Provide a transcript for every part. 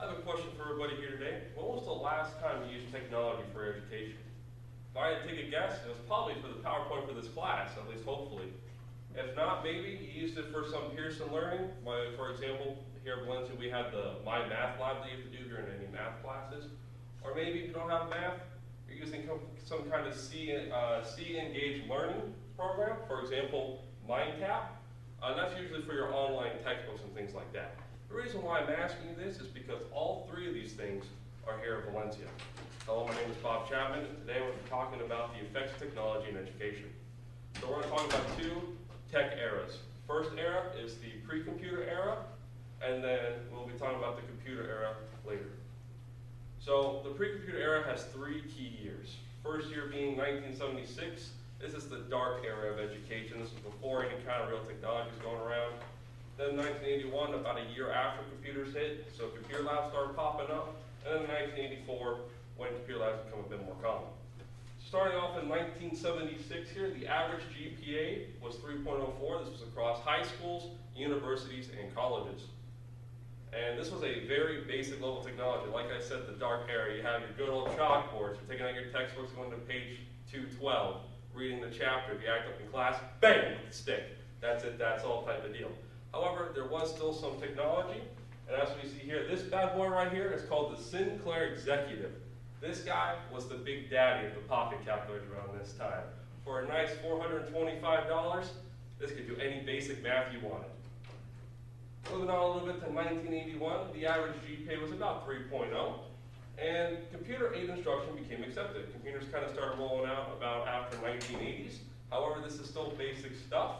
I have a question for everybody here today. When was the last time you used technology for education? If I had to take a guess, it was probably for the PowerPoint for this class, at least hopefully. If not, maybe you used it for some Pearson learning. For example, here at Valencia we have the My Math Lab that you have to do during any math classes. Or maybe if you don't have math, you're using some kind of C-engaged learning program. For example, MindTap. That's usually for your online textbooks and things like that. The reason why I'm asking you this is because all three of these things are here at Valencia. Hello, my name is Bob Chapman, and today we're talking about the effects of technology in education. So we're going to talk about two tech eras. First era is the pre-computer era, and then we'll be talking about the computer era later. So the pre-computer era has 3 key years. First year being 1976. This is the dark era of education. This is before any kind of real technology is going around. Then 1981, about a year after computers hit, so computer labs started popping up. And then 1984, when computer labs become a bit more common. Starting off in 1976 here, the average GPA was 3.04. This was across high schools, universities, and colleges. And this was a very basic level technology. Like I said, the dark era, you have your good old chalkboards. You're taking out your textbooks, going to page 212, reading the chapter. If you act up in class, bang, with the stick. That's it, that's all type of deal. However, there was still some technology. And as we see here, this bad boy right here is called the Sinclair Executive. This guy was the big daddy of the pocket calculator around this time. For a nice $425, this could do any basic math you wanted. Moving on a little bit to 1981, the average GPA was about 3.0, and computer-aided instruction became accepted. Computers kind of started rolling out about after 1980s. However, this is still basic stuff.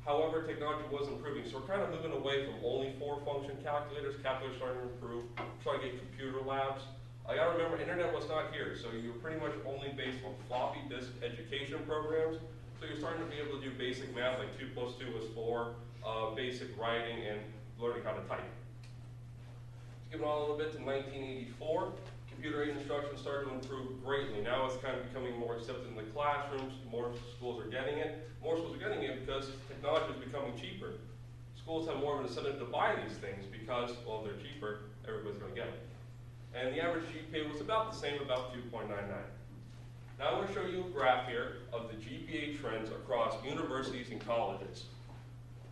However, technology was improving, so we're kind of moving away from only 4-function calculators. Calculators starting to improve, trying to get computer labs. I gotta remember, internet was not here, so you were pretty much only based on floppy disk education programs. So you're starting to be able to do basic math, like 2 + 2 is 4, basic writing, and learning how to type. Skipping on a little bit to 1984, computer-aided instruction started to improve greatly. Now it's kind of becoming more accepted in the classrooms. More schools are getting it. More schools are getting it because technology is becoming cheaper. Schools have more of an incentive to buy these things because, well, they're cheaper, everybody's going to get them. And the average GPA was about the same, about 2.99. Now I'm going to show you a graph here of the GPA trends across universities and colleges.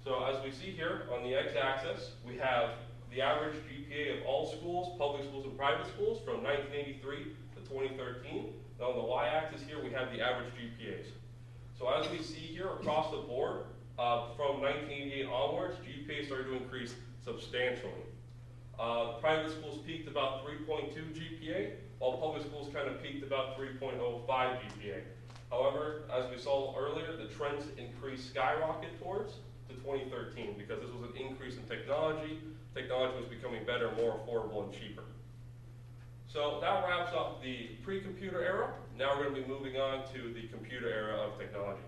So as we see here on the x-axis, we have the average GPA of all schools, public schools and private schools, from 1983 to 2013. Now on the y-axis here, we have the average GPAs. So as we see here across the board, from 1988 onwards, GPA started to increase substantially. Private schools peaked about 3.2 GPA, while public schools kind of peaked about 3.05 GPA. However, as we saw earlier, the trends increased skyrocket towards to 2013 because this was an increase in technology. Technology was becoming better, more affordable, and cheaper. So that wraps up the pre-computer era. Now we're going to be moving on to the computer era of technology.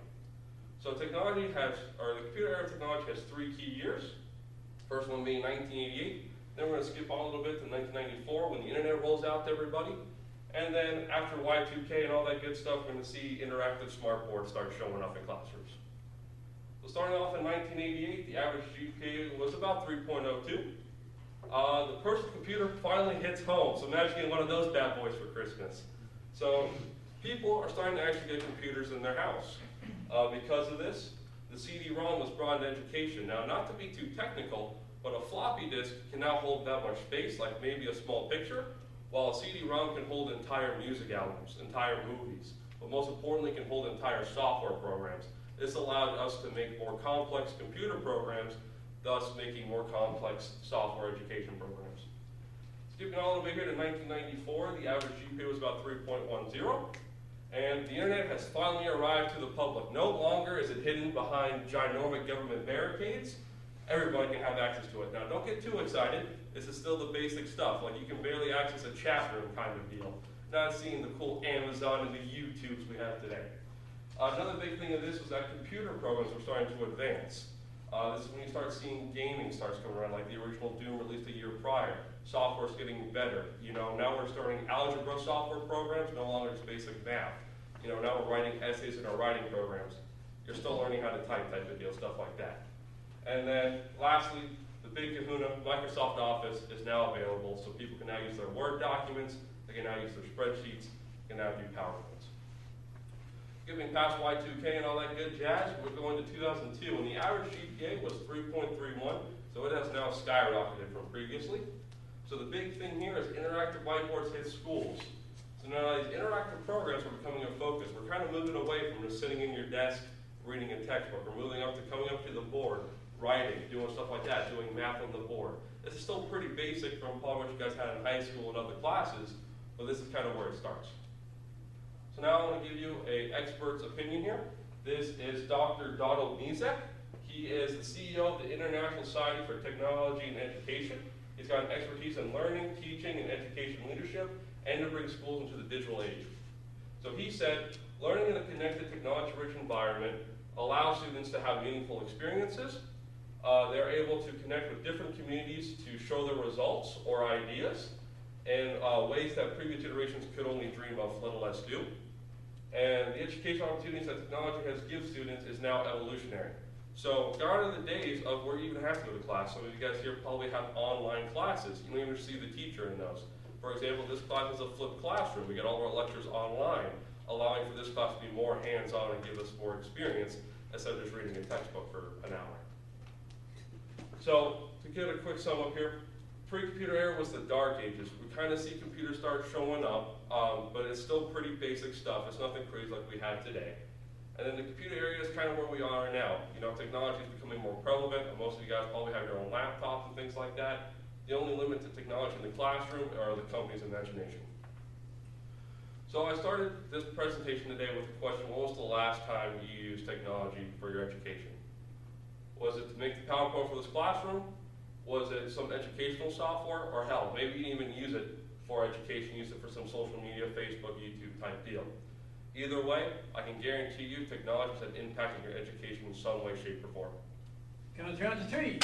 So the computer era of technology has 3 key years. First one being 1988. Then we're going to skip on a little bit to 1994 when the internet rolls out to everybody. And then after Y2K and all that good stuff, we're going to see interactive smart boards start showing up in classrooms. So starting off in 1988, the average GPA was about 3.02. The personal computer finally hits home. So imagine getting one of those bad boys for Christmas. So people are starting to actually get computers in their house. Because of this, the CD-ROM was brought into education. Now, not to be too technical, but a floppy disk can now hold that much space, like maybe a small picture, while a CD-ROM can hold entire music albums, entire movies, but most importantly can hold entire software programs. This allowed us to make more complex computer programs, thus making more complex software education programs. Skipping on a little bit here to 1994, the average GPA was about 3.10, and the internet has finally arrived to the public. No longer is it hidden behind ginormous government barricades. Everybody can have access to it. Now, don't get too excited. This is still the basic stuff. Like, you can barely access a chat room kind of deal. Not seeing the cool Amazon and the YouTubes we have today. Another big thing of this was that computer programs were starting to advance. This is when you start seeing gaming starts coming around, like the original Doom released a year prior. Software's getting better. Now we're starting algebra software programs, no longer just basic math. Now we're writing essays in our writing programs. You're still learning how to type of deal, stuff like that. And then lastly, the big kahuna, Microsoft Office is now available, so people can now use their Word documents, they can now use their spreadsheets, they can now do PowerPoints. Skipping past Y2K and all that good jazz, we're going to 2002, and the average GPA was 3.31, so it has now skyrocketed from previously. So the big thing here is interactive whiteboards hit schools. So now these interactive programs are becoming a focus. We're kind of moving away from just sitting in your desk, reading a textbook. We're moving up to coming up to the board, writing, doing stuff like that, doing math on the board. This is still pretty basic from probably what you guys had in high school and other classes, but this is kind of where it starts. So now I want to give you an expert's opinion here. This is Dr. Donald Nizek. He is the CEO of the International Society for Technology and Education. He's got an expertise in learning, teaching, and education leadership, and to bring schools into the digital age. So he said, learning in a connected, technology-rich environment allows students to have meaningful experiences. They're able to connect with different communities to show their results or ideas in ways that previous generations could only dream of, let alone do. And the educational opportunities that technology has given students is now evolutionary. So gone are the days of where you even have to go to class. Some of you guys here probably have online classes. You don't even see the teacher in those. For example, this class is a flipped classroom. We get all of our lectures online, allowing for this class to be more hands-on and give us more experience instead of just reading a textbook for an hour. So to get a quick sum up here, pre-computer era was the dark ages. We kind of see computers start showing up, but it's still pretty basic stuff. It's nothing crazy like we have today. And then the computer area is kind of where we are now. You know, technology is becoming more prevalent. Most of you guys probably have your own laptops and things like that. The only limit to technology in the classroom are the company's imagination. So I started this presentation today with the question, when was the last time you used technology for your education? Was it to make the PowerPoint for this classroom? Was it some educational software? Or hell, maybe you didn't even use it for education, use it for some social media, Facebook, YouTube type deal. Either way, I can guarantee you technology has impacted your education in some way, shape, or form. Count to 3.